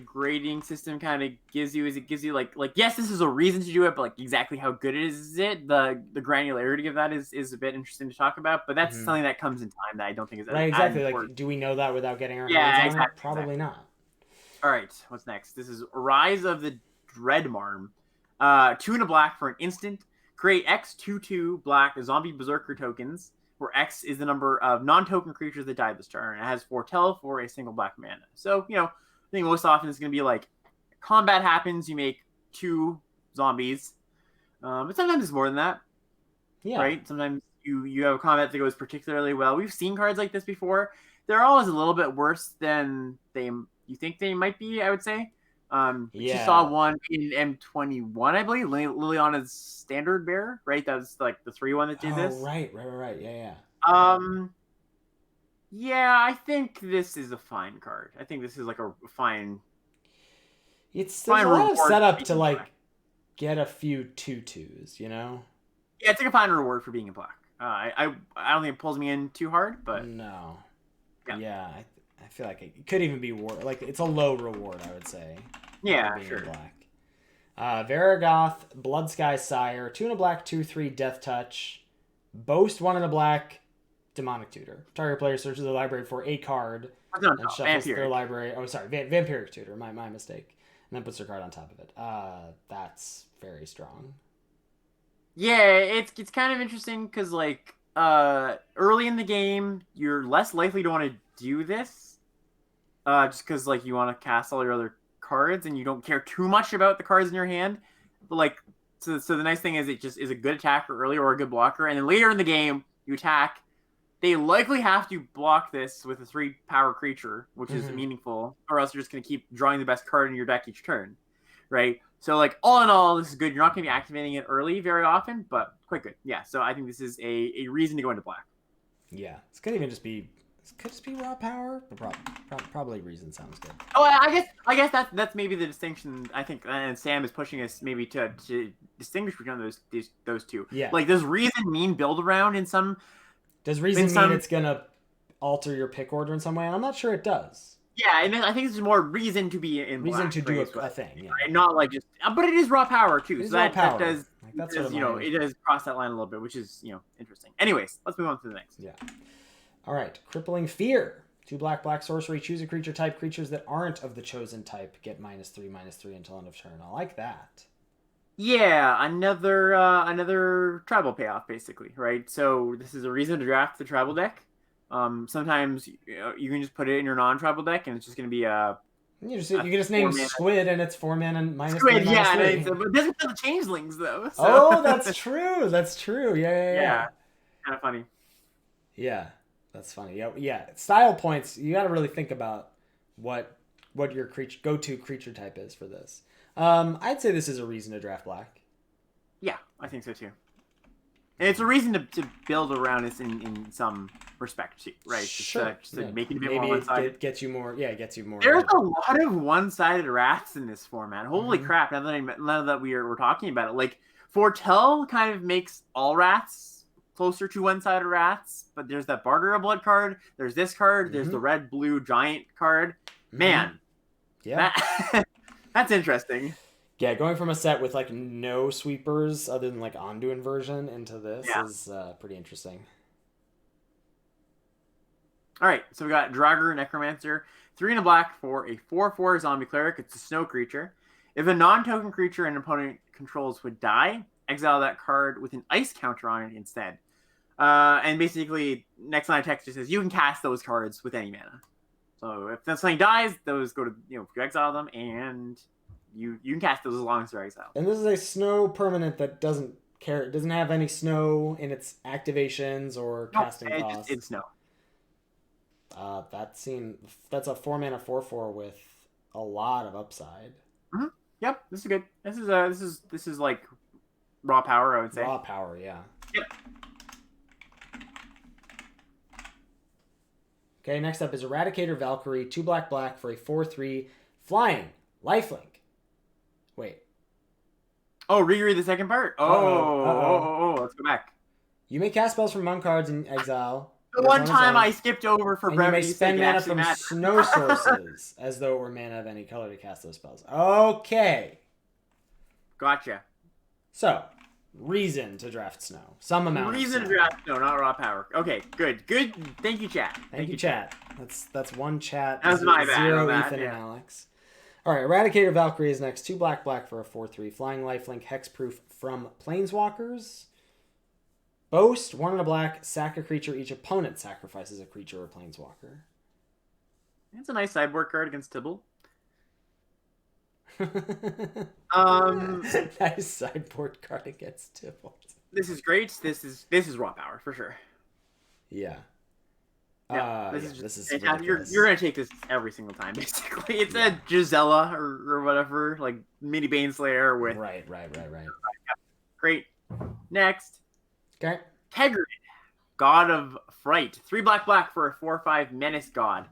grading system kind of gives you, is it gives you like yes, this is a reason to do it, but like exactly how good is it? The granularity of that is a bit interesting to talk about, but that's something that comes in time that I don't think is right. Exactly. Like, do we know that without getting our hands on it? Probably not. All right, what's next? This is Rise of the Dreadmarm. 2 and a black for an instant. Create X 2/2 black zombie berserker tokens, where X is the number of non-token creatures that die this turn. It has foretell for a single black mana. So, I think most often it's going to be like combat happens, you make 2 zombies. But sometimes it's more than that. Yeah. Right? Sometimes you have a combat that goes particularly well. We've seen cards like this before. They're always a little bit worse than you think they might be, I would say. You saw one in M21, I believe, Liliana's Standard Bearer, right? That was like the 3/1 that did this. Right. Yeah. I think this is a fine card. I think this is like a fine. There's a lot of setup to like get a few 2/2s, Yeah, it's like a fine reward for being in black. I don't think it pulls me in too hard, but No. Yeah. Yeah, I feel like it could even be like it's a low reward, I would say. yeah, For being sure. in black. Varagoth, Blood Sky Sire, 2 in a black, 2/3 Death Touch, Boast 1 in a black, Demonic Tutor. Target player searches the library for a card No, and shuffles Vampiric. their library. Oh, sorry, Vampiric Tutor. My mistake. And then puts their card on top of it. That's very strong. Yeah, it's kind of interesting because like early in the game, you're less likely to want to do this, just because like you want to cast all your other cards and you don't care too much about the cards in your hand. But like, so the nice thing is it just is a good attacker early or a good blocker, and then later in the game you attack. They likely have to block this with a 3-power creature, which is meaningful, or else you're just going to keep drawing the best card in your deck each turn, right? So, like, all in all, this is good. You're not going to be activating it early very often, but quite good. Yeah, so I think this is a reason to go into black. Yeah, this could even just be raw power, but probably reason sounds good. Oh, I guess that's maybe the distinction. I think, and Sam is pushing us maybe to distinguish between those two. Yeah. Like, does reason mean build around in some? Does reason mean it's gonna alter your pick order in some way? I'm not sure it does. Yeah, and I think this is more reason to be in reason black, to do a thing, yeah. Right? Not like just, but it is raw power too. So that does, like, that's it does cross that line a little bit, which is interesting. Anyways, let's move on to the next. Yeah. All right, crippling fear. 2 black sorcery. Choose a creature type. Creatures that aren't of the chosen type get -3/-3 until end of turn. I like that. Yeah, another tribal payoff, basically, right? So this is a reason to draft the tribal deck. Sometimes you can just put it in your non-tribal deck, and it's just going to be you can just name Squid, and it's 4 mana -3. Squid, yeah, but it doesn't have the changelings though. So. Oh, that's true. That's true. Yeah. Kind of funny. Yeah, that's funny. Yeah. Style points. You got to really think about what your go-to creature type is for this. I'd say this is a reason to draft black. Yeah, I think so too. And it's a reason to build around this in some respect too, right? Sure. Just to make it a bit more one-sided. It gets you more. There's a lot of one-sided rats in this format. Holy crap! Now that we're talking about it, like Foretell kind of makes all rats closer to one-sided rats, but there's that Barter of Blood card. There's this card. There's the red-blue giant card. Man, yeah. That's interesting. Yeah, going from a set with like no sweepers other than like Ondu inversion into this is pretty interesting. All right, so we got Draugr Necromancer, 3 in a black for a 4/4 zombie cleric. It's a snow creature. If a non-token creature an opponent controls would die, exile that card with an ice counter on it instead. And basically, next line of text just says you can cast those cards with any mana. So if something dies, those go to you exile them, and you can cast those as long as they're exiled. And this is a snow permanent that doesn't have any snow in its activations or casting costs. It's snow. That's a 4 mana 4/4 with a lot of upside. Mm-hmm. Yep, this is good. This is like raw power, I would say. Raw power, yeah. Yep. Okay, next up is Eradicator Valkyrie, 2 black for a 4/3 flying lifelink. Wait. Oh, reread the second part. Oh, let's go back. You may cast spells from monk cards in exile. The one time I skipped over for brevity. You may spend mana from snow sources as though it were mana of any color to cast those spells. Okay. Gotcha. So, reason to draft snow. Some amount. Reason to draft snow, not raw power. Okay, good. Thank you, chat. Thank you, chat. That's one chat. That's my bad. 0 Ethan and Alex. All right, Eradicator Valkyrie is next. 2 black for a 4/3 flying lifelink hexproof from Planeswalkers. Boast 1 in a black. Sack a creature. Each opponent sacrifices a creature or planeswalker. It's a nice sideboard card against Tibble. Nice sideboard card against Tibble. This is great. This is raw power for sure. Yeah. This is you're gonna take this every single time basically. It's a Gisela or whatever, like mini Baneslayer with right. Great. Next. Okay. Tegrid, God of Fright, 3 black for a 4/5 menace god.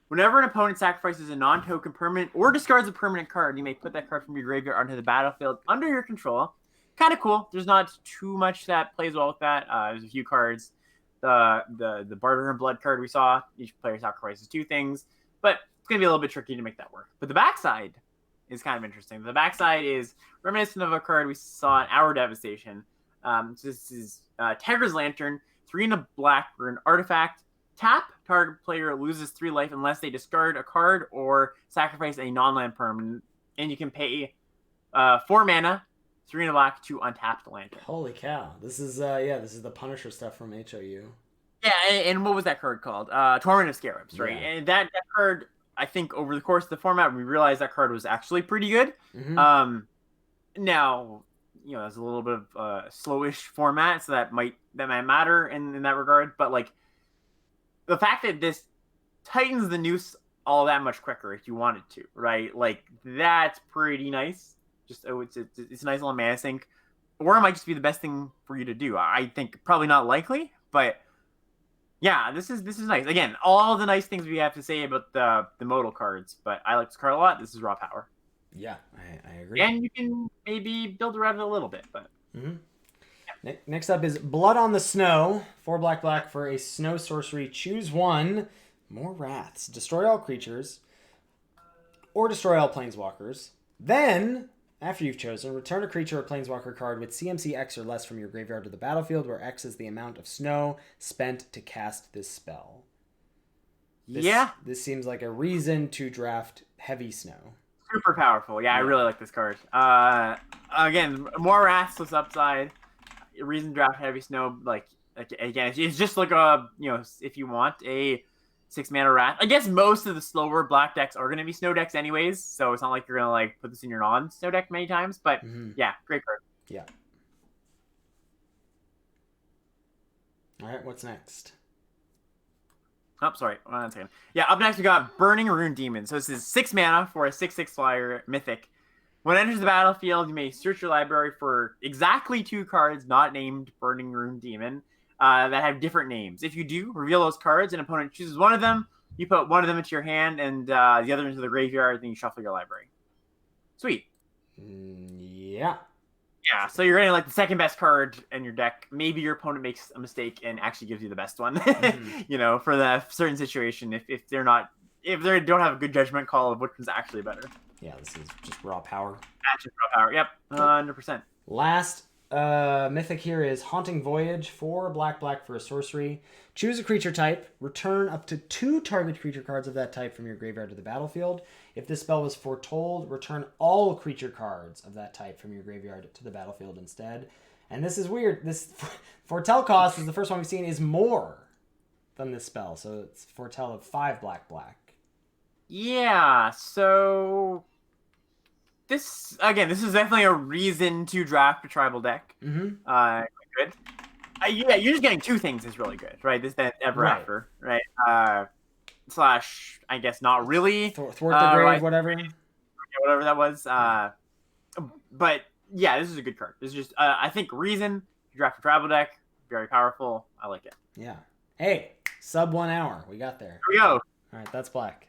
Whenever an opponent sacrifices a non-token permanent or discards a permanent card, you may put that card from your graveyard onto the battlefield under your control. kind of cool. There's not too much that plays well with that. There's a few cards. The barter and blood card we saw. Each player sacrifices 2 things, but it's gonna be a little bit tricky to make that work. But the backside is kind of interesting. The backside is reminiscent of a card we saw in Our Devastation. So this is Tiger's Lantern, 3 and a black for an artifact. Tap, target player loses 3 life unless they discard a card or sacrifice a non-land permanent, and you can pay 4 mana, 3 and a black to untap the lantern. Holy cow! This is this is the Punisher stuff from HOU. Yeah, and what was that card called? Torment of Scarabs, right? Yeah. And that card, I think, over the course of the format, we realized that card was actually pretty good. Mm-hmm. Now, it's a little bit of a slowish format, so that might matter in that regard. But like, the fact that this tightens the noose all that much quicker if you wanted to, right? Like, that's pretty nice. Just it's a nice little mana sink, or it might just be the best thing for you to do. I think probably not likely, but yeah, this is nice. Again, all the nice things we have to say about the modal cards, but I like this card a lot. This is raw power. Yeah, I agree. And you can maybe build around it a little bit, but. Mm-hmm. Yeah. Next up is Blood on the Snow. 4 black for a snow sorcery. Choose 1. More wraths. Destroy all creatures, or destroy all planeswalkers. Then, after you've chosen, return a creature or planeswalker card with CMC X or less from your graveyard to the battlefield, where X is the amount of snow spent to cast this spell. This seems like a reason to draft heavy snow. Super powerful. Yeah, I really like this card. Again, more wraths with upside. Reason to draft heavy snow. Like again, it's just like a if you want a 6 mana wrath. I guess most of the slower black decks are going to be snow decks anyways, so it's not like you're going to like put this in your non-snow deck many times. But yeah, great card. Yeah. All right, what's next? Oh, sorry. Hold on a second. Yeah, up next we got Burning Rune Demon. So this is 6 mana for a 6/6 flyer mythic. When it enters the battlefield, you may search your library for exactly 2 cards not named Burning Rune Demon that have different names. If you do, reveal those cards. An opponent chooses one of them. You put one of them into your hand and the other into the graveyard. Then you shuffle your library. Sweet. Yeah. Yeah, so you're getting like the second best card in your deck. Maybe your opponent makes a mistake and actually gives you the best one. For the certain situation, if they don't have a good judgment call of which one's actually better. Yeah, this is just raw power. That's just raw power. Yep, 100%. Last mythic here is Haunting Voyage. 4 black for a sorcery. Choose a creature type. Return up to 2 target creature cards of that type from your graveyard to the battlefield. If this spell was foretold, return all creature cards of that type from your graveyard to the battlefield instead. And this is weird. This foretell cost is the first one we've seen is more than this spell. So it's foretell of 5 black. Yeah, so this is definitely a reason to draft a tribal deck. Mm-hmm. Good. You're just getting 2 things is really good, right? This then ever right. After, right? Slash, I guess not really. Thwart the grave, right. Whatever that was. But yeah, this is a good card. This is just, I think, reason to draft a tribal deck. Very powerful. I like it. Yeah. Hey, sub 1 hour. We got there. Here we go. All right, that's black.